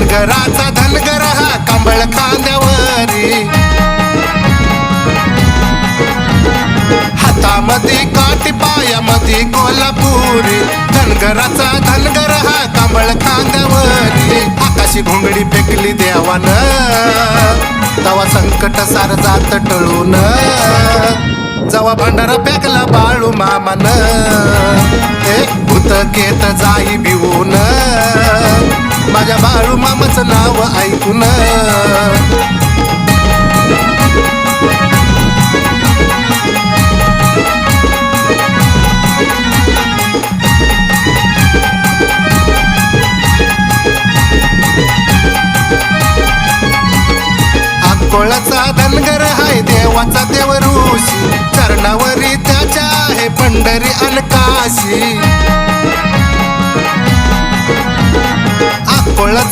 धनगराचा धनगर हा कंबळ खांद्यावरी, हातामध्ये काठी पायामध्ये कोल्हापुरी. धनगराचा धनगर हा कंबळ खांद्यावरी, आकाशी घोंगडी फेकली देवानं, तवा संकट सार जात टळून. जवा भंडारा फेकला बाळू मामान, एक भूतकेत जाई भिवून, माझ्या बाळू मामाचं नाव ऐकून. अक्कोळाचा धनगर हाय देवाचा देव ऋषी, चरणावरी त्याच्या आहे पंढरी अन काशी. अक्कोळाचा